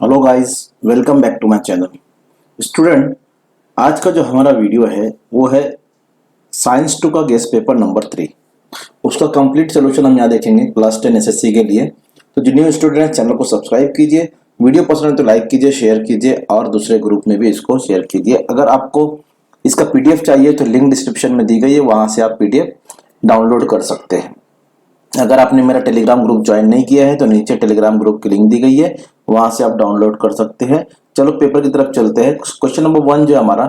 Hello guys, welcome back to my channel. Student, आज का जो हमारा वीडियो है वो है साइंस 2 का गेस्ट पेपर नंबर 3। उसका कंप्लीट सोल्यूशन हम यहाँ देखेंगे क्लास 10 एसएससी के लिए। तो जो न्यू स्टूडेंट हैं चैनल को सब्सक्राइब कीजिए, वीडियो पसंद है तो लाइक कीजिए, शेयर कीजिए और दूसरे ग्रुप में भी इसको शेयर कीजिए। अगर आपको इसका पीडीएफ चाहिए तो लिंक डिस्क्रिप्शन में दी गई है, वहाँ से आप पीडीएफ डाउनलोड कर सकते हैं। अगर आपने मेरा टेलीग्राम ग्रुप ज्वाइन नहीं किया है तो नीचे टेलीग्राम ग्रुप की लिंक दी गई है, वहां से आप डाउनलोड कर सकते हैं। चलो पेपर की तरफ चलते हैं। क्वेश्चन नंबर 1 जो है हमारा,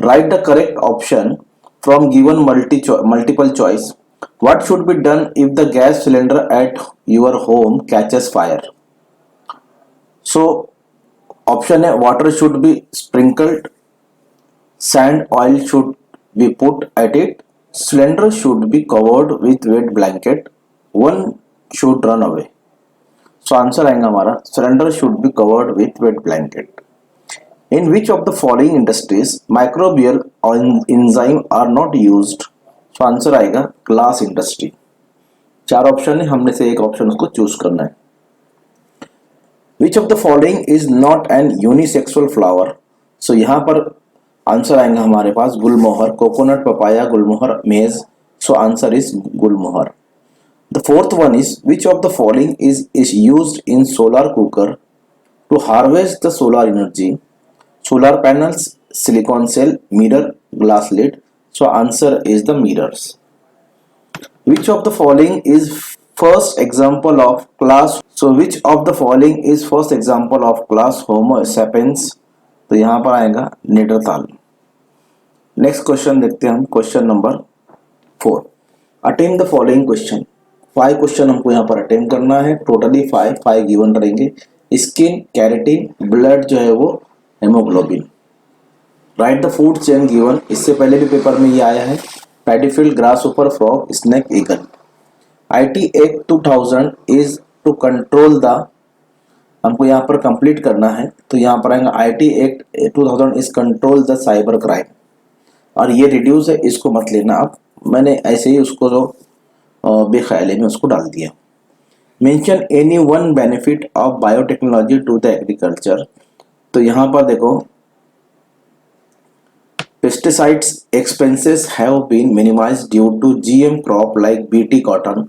write the correct option from given multiple choice. What should be done if the gas cylinder at your home catches fire. So option है, water should be sprinkled, sand oil should be put at it, cylinder should be covered with wet blanket, one should run away। So answer आएगा हमारा, cylinder should be covered with wet blanket. In which of the following industries microbial enzyme are not used. So answer आएगा glass industry. 4 option है, हमने से एक option उसको choose करना है। Which of the following is not an unisexual flower. So यहां पर आंसर आएगा हमारे पास गुलमोहर, कोकोनट, पपाया, गुलमोहर, मेज। So answer is Gulmohar. The fourth one is, which of the following is used in solar cooker to harvest the solar energy? Solar panels, silicon cell, mirror, glass lid. So answer is the mirrors. Which of the following is first example of class? So which of the following is first example of class Homo sapiens? तो यहाँ पर आएगा नेडरताल। Next question देखते हैं हम, question number 4। Attempt the following question. 5 question हमको यहाँ पर अटेम्प्ट करना है। टोटली 5 गिवन रहेंगे। स्किन, कैरेटिन, ब्लड जो है वो haemoglobin. Write the food chain given. इससे पहले भी पेपर में ये आया है। Paddy field, grasshopper, frog, snake, eagle. IT act 2000 is to control the, हमको यहाँ पर कंप्लीट करना है तो यहाँ पर आएगा IT act 2000 is control the cyber crime. और ये रिड्यूस है, इसको मत लेना आप, मैंने ऐसे ही उसको जो बेख्याली में उसको डाल दिया। Mention any one benefit of biotechnology to the agriculture. तो यहाँ पर देखो, pesticides expenses have been minimised due to GM crop like BT cotton.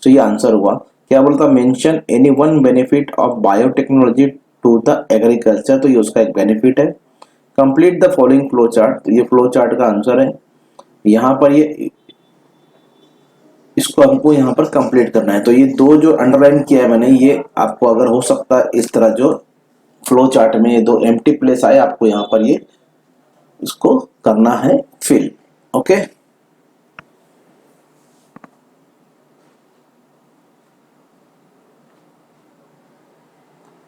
तो ये आंसर हुआ। क्या बोलता, mention any one benefit of biotechnology to the agriculture, तो ये उसका एक बेनिफिट है। Complete the following flow chart, तो ये फ्लो चार्ट का आंसर है। यहाँ पर ये इसको हमको यहाँ पर कंप्लीट करना है। तो ये 2 जो अंडरलाइन किया है मैंने, ये आपको अगर हो सकता है इस तरह जो फ्लो चार्ट में ये 2 एम्प्टी प्लेस आए, आपको यहाँ पर ये इसको करना है fill. Okay,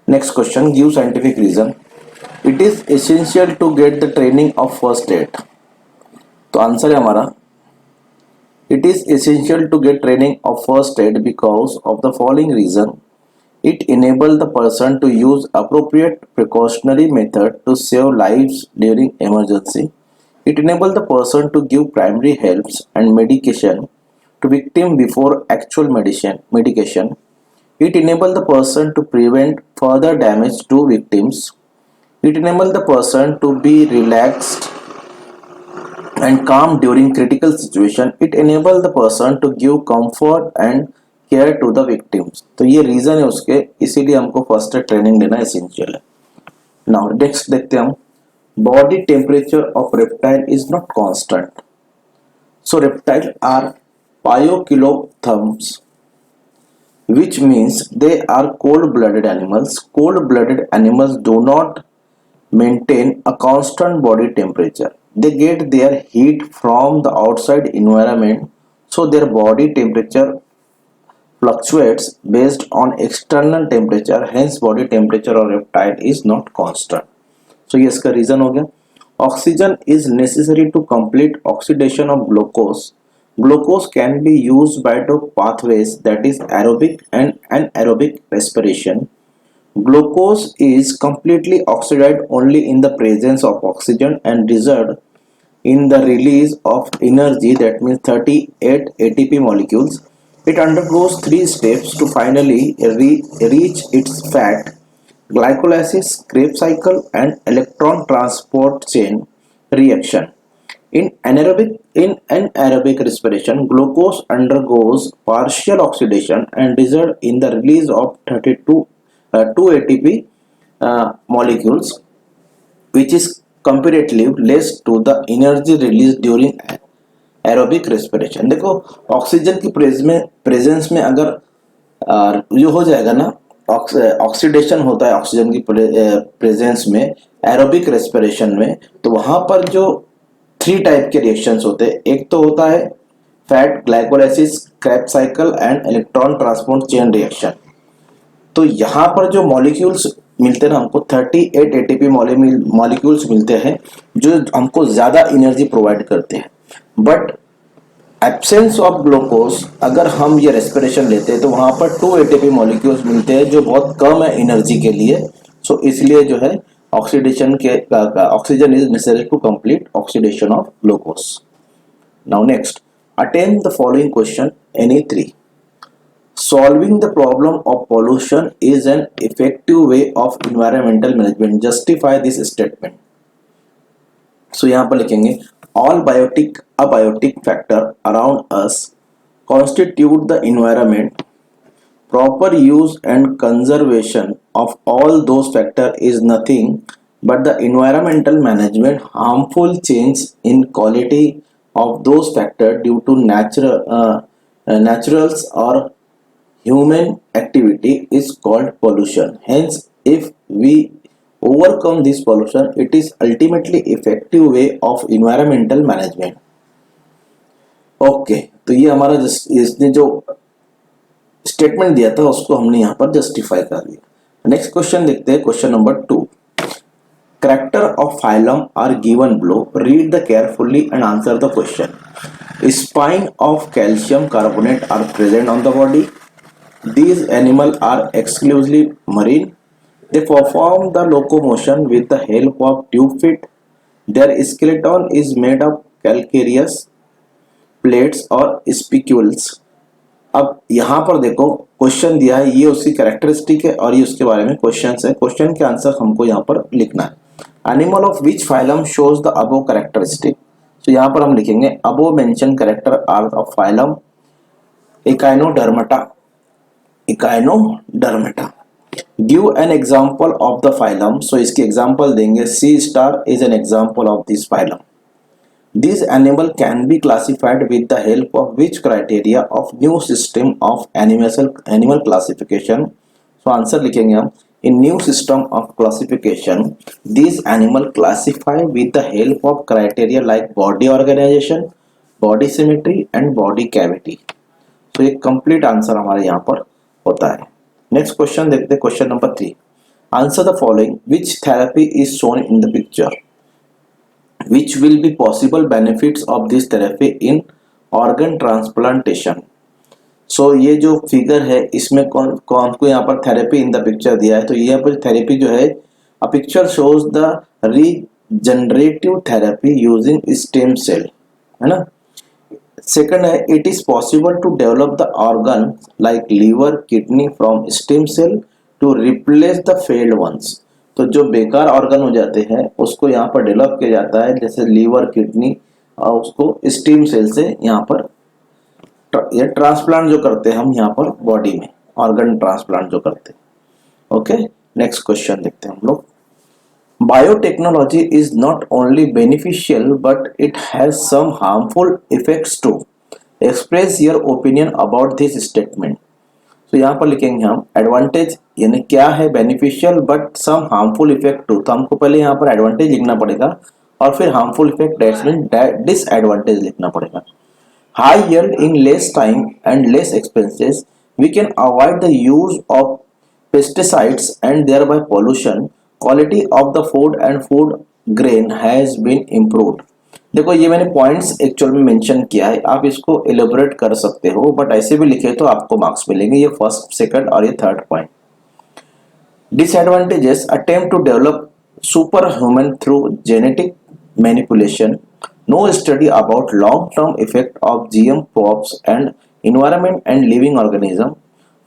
next question, give scientific reason. It is essential to get the training of first aid. तो आंसर है हमारा, it is essential to get training of first aid because of the following reason. It enables the person to use appropriate precautionary method to save lives during emergency. It enables the person to give primary helps and medication to victim before actual medication. It enables the person to prevent further damage to victims. It enables the person to be relaxed and calm during critical situation. It enable the person to give comfort and care to the victims। तो ये reason है उसके, इसीलिए हमको first aid training देना essential है। Now next देखते हैं हम, body temperature of reptile is not constant. So reptile are poikilotherms which means they are cold-blooded animals. Cold-blooded animals do not maintain a constant body temperature. They get their heat from the outside environment, so their body temperature fluctuates based on external temperature. Hence body temperature of reptile is not constant. So ये इसका reason हो गया। Oxygen is necessary to complete oxidation of glucose. Glucose can be used by 2 pathways, that is aerobic and anaerobic respiration. Glucose is completely oxidized only in the presence of oxygen and reserved in the release of energy, that means 38 ATP molecules. It undergoes 3 steps to finally reach its fat glycolysis, Krebs cycle, and electron transport chain reaction. In anaerobic respiration, glucose undergoes partial oxidation and result in the release of 2 ATP molecules, which is comparatively less to the energy released during aerobic respiration. देखो oxygen की presence में अगर जो हो जाएगा ना, oxidation होता है ऑक्सीजन की प्रेजेंस में एरोबिक रेस्पिरेशन में, तो वहां पर जो 3 टाइप के रिएक्शंस होते हैं। एक तो होता है fat glycolysis, Krebs cycle and electron transport chain reaction. तो यहाँ पर जो मॉलिक्यूल्स मिलते हैं ना हमको 38 एटीपी मॉलिक्यूल्स मिलते हैं जो हमको ज्यादा एनर्जी प्रोवाइड करते हैं। बट एब्सेंस ऑफ ग्लूकोज अगर हम ये रेस्पिरेशन लेते हैं तो वहां पर 2 एटीपी मॉलिक्यूल्स मिलते हैं जो बहुत कम है एनर्जी के लिए। सो इसलिए जो है ऑक्सीडेशन के oxygen is necessary to complete oxidation of glucose. Now next, attempt the following question any 3। Solving the problem of pollution is an effective way of environmental management. Justify this statement. So यहाँ पर लिखेंगे all biotic, abiotic factor around us constitute the environment. Proper use and conservation of all those factors is nothing but the environmental management. Harmful change in quality of those factors due to naturals or human activity is called pollution. Hence, if we overcome this pollution, it is ultimately effective way of environmental management. Okay, तो ये हमारा इसने जो statement दिया था उसको हमने यहाँ पर जस्टिफाई कर दिया। नेक्स्ट क्वेश्चन देखते हैं, question number 2। Character of phylum are given below. Read the carefully and answer the question. Spine of calcium carbonate are present on the body. These animals are exclusively marine. They perform the locomotion with the help of tube feet. Their skeleton is made of calcareous plates और spicules. अब यहाँ पर देखो question दिया है, ये उसकी characteristic है और ये उसके बारे में क्वेश्चन है। क्वेश्चन के आंसर हमको यहाँ पर लिखना है। Animal of which phylum shows the above characteristic. तो यहाँ पर हम लिखेंगे above mention character are of phylum echinodermata. Give an example of the phylum. So इसकी एग्जाम्पल देंगे sea star is an example of this phylum. This animal can be classified with the help of which criteria of new system of animal classification. So answer लिखेंगे हम in new system of classification this animal classify with the help of criteria like body organisation, body symmetry and body cavity. तो एक complete answer हमारे यहाँ पर होता है। Next question देखते हैं, question number 3। Answer the following, which therapy is shown in the picture, which will be possible benefits of this therapy in organ transplantation. So ये जो फिगर है इसमें कौन को यहाँ पर थेरेपी इन द पिक्चर दिया है। तो यहाँ पर थेरेपी जो है, a picture shows the regenerative therapy using stem cell, है ना। सेकंड है, it is possible to develop the organ like liver kidney from stem cell to replace the failed ones. तो जो बेकार ऑर्गन हो जाते हैं उसको यहाँ पर डेवलप किया जाता है, जैसे लीवर किडनी, और उसको स्टेम सेल से यहाँ पर ये ट्रांसप्लांट जो करते हैं हम यहाँ पर बॉडी में, ऑर्गन ट्रांसप्लांट जो करते हैं। ओके, नेक्स्ट क्वेश्चन देखते हैं हम लोग। Biotechnology is not only beneficial but it has some harmful effects too. Express your opinion about this statement. तो यहाँ पर लिखेंगे हम एडवांटेज, यानी क्या है beneficial but some harmful effect too. तो हमको पहले यहाँ पर एडवांटेज लिखना पड़ेगा और फिर harmful effect that's mean disadvantage लिखना पड़ेगा। High yield in less time and less expenses, we can avoid the use of pesticides and thereby pollution. Quality of the food and food grain has been improved. देखो ये मैंने points actual में mention किया है, आप इसको elaborate कर सकते हो, बट ऐसे भी लिखे तो आपको मार्क्स मिलेंगे। ये फर्स्ट, सेकंड और ये third point. Disadvantages, attempt to develop super human through genetic manipulation, no study about long term effect of GM crops and environment and living organism,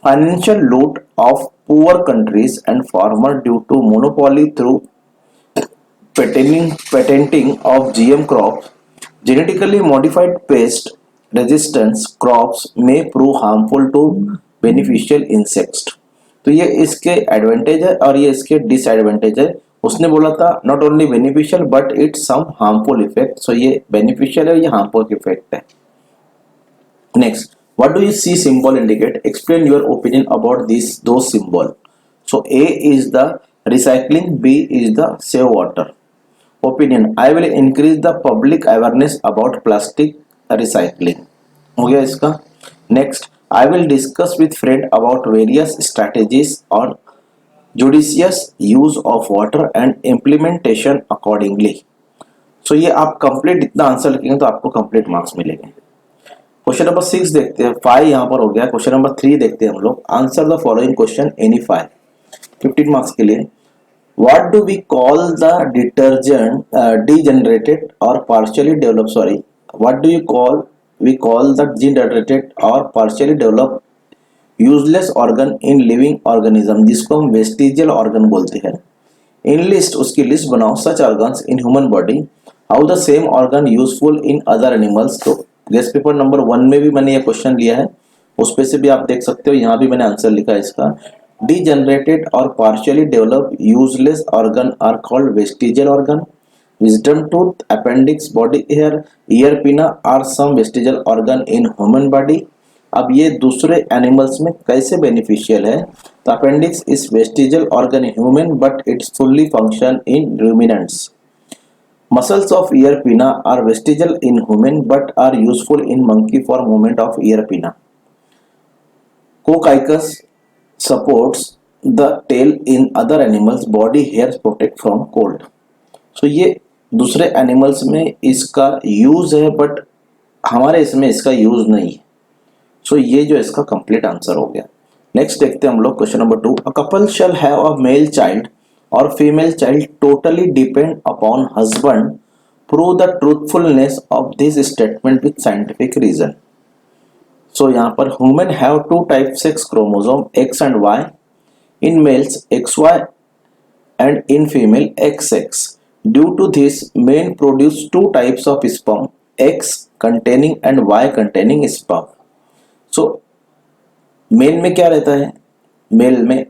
financial loot of poor countries and farmer due to monopoly through patenting of GM crops, genetically modified pest resistance crops may prove harmful to beneficial insects। तो ये इसके advantage है और ये इसके disadvantage है। उसने बोला था not only beneficial but it's some harmful effect. So ये बेनिफिशियल है, ये हार्मफुल इफेक्ट है। Next, what do you see symbol indicate? Explain your opinion about those symbol. So A is the recycling, B is the save water. Opinion, I will increase the public awareness about plastic recycling। हो गया इसका। Next, I will discuss with friend about various strategies on judicious use of water and implementation accordingly। सो ये आप complete इतना answer लिखेंगे तो आपको complete marks मिलेंगे। क्वेश्चन नंबर 6 देखते हैं, 5 यहाँ पर हो गया। क्वेश्चन नंबर 3 देखते हैं हम लोग। Answer the following question any 5, 15 marks के लिए। What do we call the detergent degenerated or partially developed? Sorry, what do we call the degenerated or partially developed useless organ in living organism, जिसको हम vestigial organ बोलते हैं। In list, उसकी list बनाओ। Such organs in human body, how the same organ useful in other animals. तो guess paper number 1 में भी मैंने ये क्वेश्चन लिया है, उस पे से भी आप देख सकते हो। यहाँ भी मैंने आंसर लिखा है इसका। Degenerated or partially developed useless organ are called vestigial organ. Wisdom tooth, appendix, body hair, ear pinna are some vestigial organ in human body. अब ये दूसरे एनिमल्स में कैसे बेनिफिशियल है? तो appendix is vestigial organ in human but it's fully function in ruminants. Muscles of ear pinna are vestigial in human but are useful in monkey for movement of ear pinna. Coccicus supports the tail in other animals, body hairs protect from cold। so ये दूसरे animals में इसका use है but हमारे इसमें इसका use नहीं है। so ये जो इसका कंप्लीट आंसर हो गया। नेक्स्ट देखते हैं हम लोग question number 2। A couple shall have a male child और female child totally depend upon husband, prove the truthfulness of this statement with scientific reason. So यहाँ पर human have 2 type sex chromosome X and Y, in males XY and in female XX। Due to this, men produce 2 types of sperm, X containing and Y containing sperm। So male में क्या रहता है? Mail में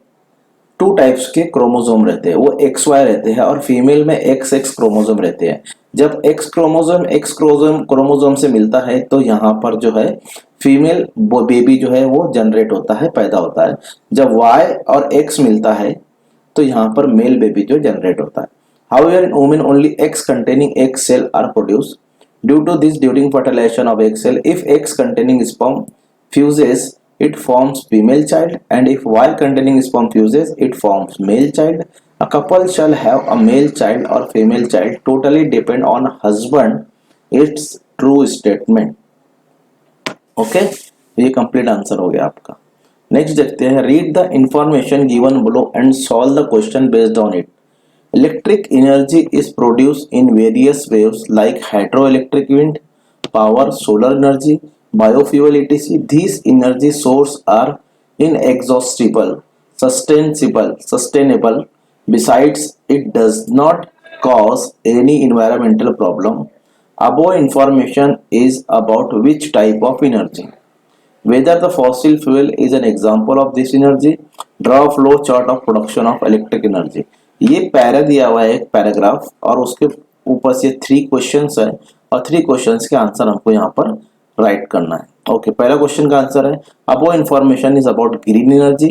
2 types के chromosome रहते हैं, वो XY रहते हैं, और फीमेल में XX क्रोमोसोम रहते हैं। जब X क्रोमोसोम से मिलता है तो यहाँ पर जो है फीमेल बेबी जो है वो जनरेट होता है, पैदा होता है। जब Y और X मिलता है तो यहाँ पर मेल बेबी जो जनरेट होता है। However, in women only X containing egg cell are produced. Due to this, during fertilization of egg cell, if X containing sperm fuses, it forms female child, and if Y containing sperm fuses, it forms male child। A couple shall have a male child or female child, totally depend on husband। It's true statement। Okay, ये complete answer हो गया आपका। Next देखते हैं, read the information given below and solve the question based on it. Electric energy is produce in various waves like hydroelectric wind power, solar energy, biofuel etc. These energy sources are inexhaustible, sustainable। Besides, it does not cause any environmental problem। Above information is about which type of energy? Whether the fossil fuel is an example of this energy? Draw a flow chart of production of electric energy। ये para दिया हुआ है एक paragraph, और उसके ऊपर से 3 questions है, और 3 क्वेश्चंस के आंसर हमको यहाँ पर राइट करना है। ओके, पहला क्वेश्चन का आंसर है, above information is about green energy.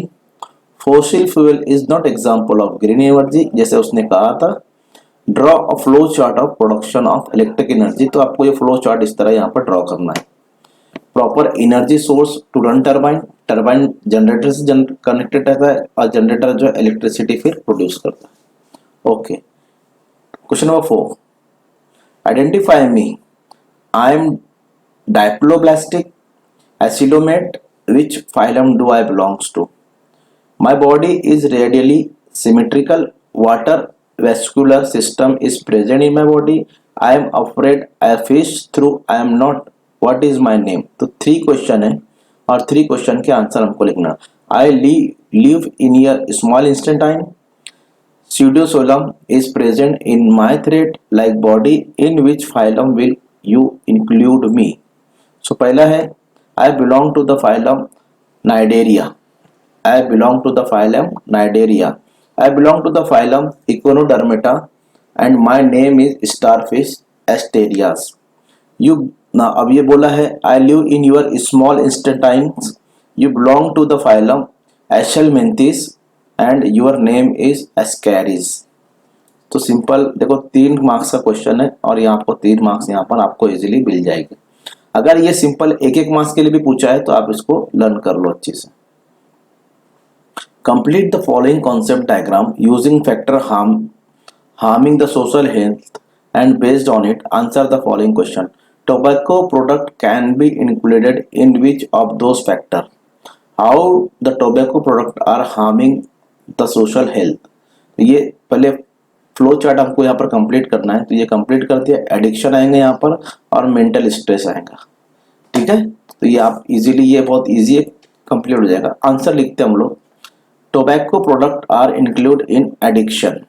Fossil fuel is not example of green energy, जैसे उसने कहा था। Draw a flow chart of production of electric energy, तो आपको ये फ्लो चार्ट इस तरह यहाँ पर ड्रॉ करना है। Proper energy source to run turbine, turbine generator से कनेक्टेड रहता है, और जनरेटर जो इलेक्ट्रिसिटी फिर प्रोड्यूस करता है। Okay, question number 4, identify me, I am diploblastic acidomate, which phylum do I belongs to? My body is radially symmetrical, water vascular system is present in my body, I am afraid I fish through, I am not, what is my name? तो 3 question है और 3 question के answer हमको लिखना। I live in your small intestine. Pseudoxylem is present in my thread like body. In which phylum will you include me? So पहला है I belong to the phylum Cnidaria. I belong to the phylum Cnidaria. I belong to the phylum Echinodermata and my name is starfish Asterias. You now अब ये बोला है I live in your small intestines. You belong to the phylum Aschelminthes and your name is Ascaris. तो simple देखो 3 marks का question है और यहाँ आपको 3 मार्क्स यहाँ पर आपको इजीली मिल जाएगी। अगर ये सिंपल एक मार्क्स के लिए भी पूछा है तो आप इसको लर्न कर लो अच्छे से। Complete the following concept diagram using factor harming the social health and based on it answer the following question. Tobacco product can be included in which of those factor? How the tobacco product are harming the social health? तो ये पहले flow chart हमको यहाँ पर complete करना है, तो ये कंप्लीट कर दिया। एडिक्शन आएंगे यहाँ पर और मेंटल स्ट्रेस आएगा, ठीक है। तो ये आप इजीली, ये बहुत इजी है, कंप्लीट हो जाएगा। आंसर लिखते हैं हम लोग, tobacco product are include in addiction.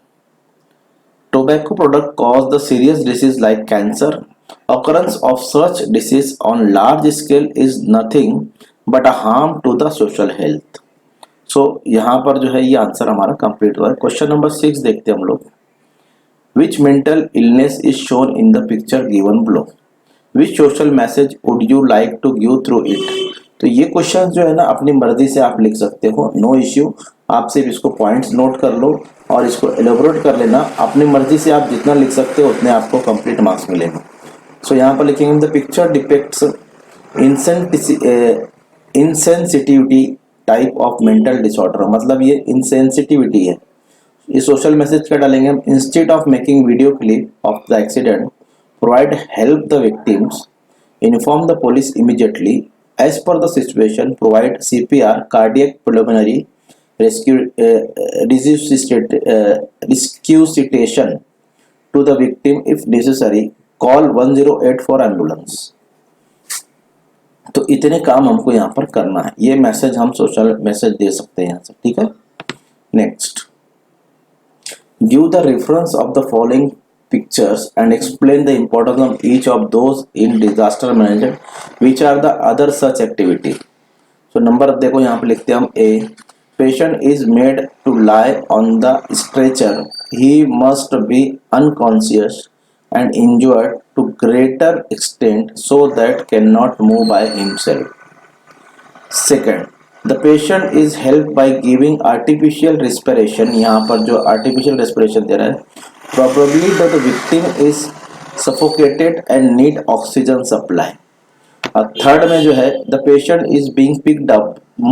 Tobacco product cause the serious disease like cancer. Occurrence of such disease on large scale is nothing but a harm to the social health. So यहाँ पर जो है ये answer हमारा complete हुआ है। Question number 6 देखते हैं हम लोग। Which mental illness is shown in the picture given below? Which social message would you like to give through it? तो ये क्वेश्चन जो है ना अपनी मर्जी से आप लिख सकते हो, नो इश्यू। आप सिर्फ इसको पॉइंट्स नोट कर लो और इसको एलोबोरेट कर लेना। अपनी मर्जी से आप जितना लिख सकते हो उतने आपको कंप्लीट मार्क्स मिलेंगे। सो यहाँ पर लिखेंगे the picture depicts insensitivity type of mental disorder. मतलब ये इनसेंसिटिविटी है। ये सोशल मैसेज क्या डालेंगे हम? Instead of making video clip of the accident provide help the victims, inform the police immediately, as per the situation provide CPR, cardiac pulmonary resuscitation to the victim if necessary, call 108 for ambulance। तो इतने काम हमको यहाँ पर करना है। ये message हम सोशल मैसेज दे सकते हैं यहाँ से, ठीक है। Next, give the reference of the following pictures and explain the importance of each of those in disaster management, which are the other such activity। so number देखो यहाँ पे लिखते हैं हम, A patient is made to lie on the stretcher, he must be unconscious and injured to greater extent so that cannot move by himself। second, the patient is helped by giving artificial respiration। यहाँ पर जो artificial respiration दे रहा है, probably that the victim is suffocated and need oxygen supply। और third में जो है, the patient is being picked up,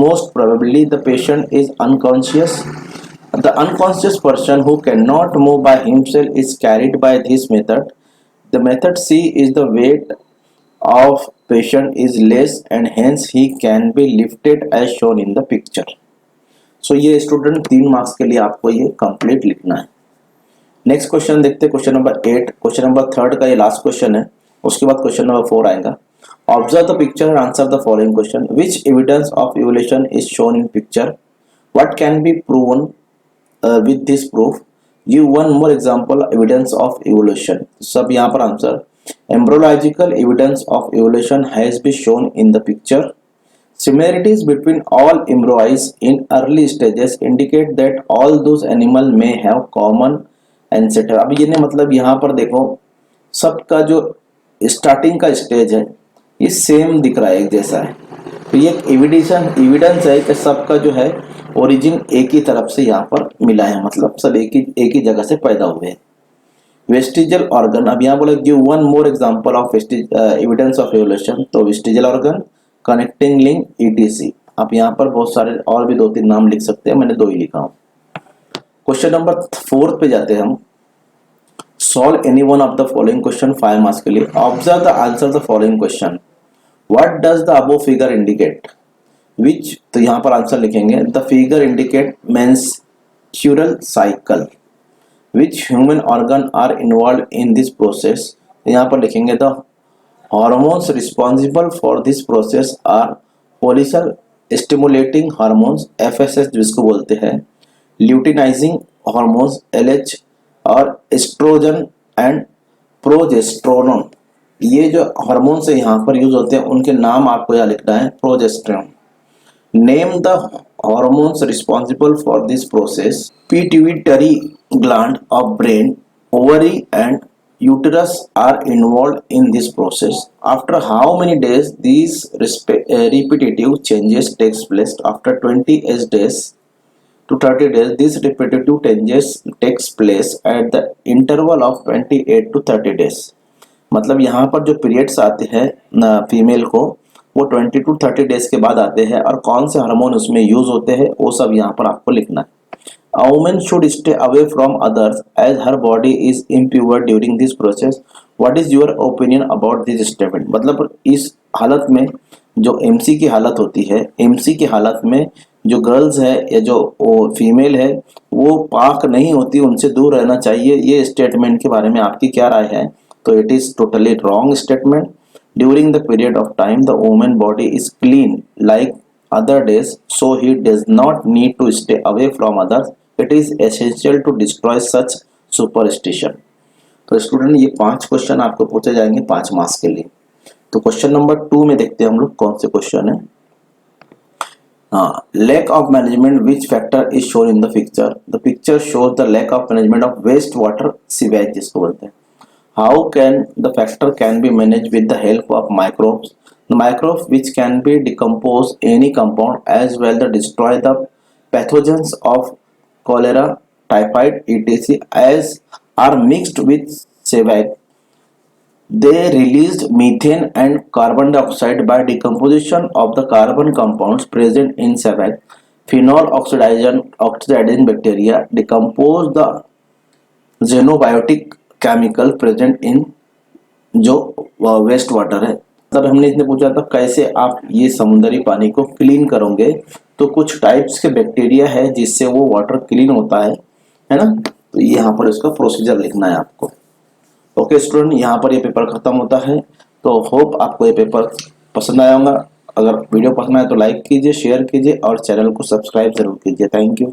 most probably the patient is unconscious, the unconscious person who cannot move by himself is carried by this method। the method C is the weight of patient is less and hence he can be lifted as shown in the picture। so ये student 3 marks के लिए आपको ये complete लिखना है। Next question देखते हैं, question number 8। Question number 3 का ये लास्ट क्वेश्चन है, उसके बाद क्वेश्चन नंबर 4 आएगा। Observe the picture and answer the following question. Which evidence of evolution is shown in picture? What can be proven with this proof? Give one more example evidence of evolution. सब यहाँ पर answer, embryological evidence of evolution has been shown in the picture. Similarities between all embryos in early stages indicate that all those animals may have common ancestor। अब ये ने मतलब यहाँ पर देखो सबका जो स्टार्टिंग का स्टेज है ये सेम दिख रहा है, एक जैसा है। तो ये एक एविडेंस है कि सबका जो है ओरिजिन एक ही तरफ से यहाँ पर मिला है, मतलब सब एक ही जगह से पैदा हुए हैं। वेस्टिजियल ऑर्गन, अब यहाँ बोला give one more example of evidence of evolution. तो vestigial organ, connecting link, ETC। आप यहाँ पर बहुत सारे और भी 2-3 नाम लिख सकते हैं, मैंने 2 ही लिखा हूँ। क्वेश्चन नंबर 4 पे जाते हैं हम। Solve any one of the following question 5 marks के लिए। Observe the answer the following question. What does the above figure indicate? Which, तो यहाँ पर आंसर लिखेंगे the figure indicate menstrual cycle. Which human organ are involve in this process? यहाँ पर लिखेंगे the hormones responsible for this process are follicle, stimulating hormones FSH जिसको बोलते हैं, ल्यूटिनाइजिंग हार्मोन्स एलएच, और एस्ट्रोजन एंड प्रोजेस्टेरोन। ये जो हार्मोन्स है यहाँ पर यूज होते हैं उनके नाम आपको यहाँ लिखना है। Progesterone. Name the hormones responsible for this process. Pituitary gland of brain, ovary and uterus are involved in this process. After how many days these repetitive changes takes place? After 28 days to 30 days, this repetitive changes takes place at the interval of 28 to 30 days. मतलब यहाँ पर जो periods आते हैं female को वो 20 to 30 days के बाद आते हैं, और कौन से हार्मोन उसमें यूज होते हैं वो सब यहाँ पर आपको लिखना है। A woman should stay away from others as her body is impure during this process. What is your opinion about this statement? मतलब इस हालत में जो एमसी की हालत होती है, एमसी की हालत में जो गर्ल्स है या जो फीमेल है वो पाक नहीं होती, उनसे दूर रहना चाहिए। ये स्टेटमेंट के बारे में आपकी क्या राय है? तो it is totally wrong statement. During the period of time the women body is clean like other days, so he does not need to stay away from others. It is essential to destroy such superstition. तो student ये 5 question आपको पूछे जाएंगे 5 marks के लिए। तो question number 2 में देखते हैं हम लोग कौन से क्वेश्चन है। हाँ, lack of management which factor is shown in the picture. The picture shows the lack of management of waste water sewage जिसको बोलते हैं। How can the factor can be manage with the help of microbes. The microbes which can be decompose any compound as well as destroy the pathogens of cholera, typhoid, etc. as are mixed with sewage. They released methane and carbon dioxide by decomposition of the carbon compounds present in sewage. Phenol oxidizing bacteria decompose the xenobiotic chemical present in जो waste water है। तब हमने इसने पूछा था कैसे आप ये समुद्री पानी को क्लीन करोगे, तो कुछ टाइप्स के बैक्टीरिया है जिससे वो वाटर क्लीन होता है ना। तो यहाँ पर इसका प्रोसीजर लिखना है आपको। ओके स्टूडेंट, यहाँ पर ये पेपर खत्म होता है। तो होप आपको ये पेपर पसंद आया होगा। अगर वीडियो पसंद आए तो लाइक कीजिए, शेयर कीजिए और चैनल को सब्सक्राइब जरूर कीजिए। Thank you.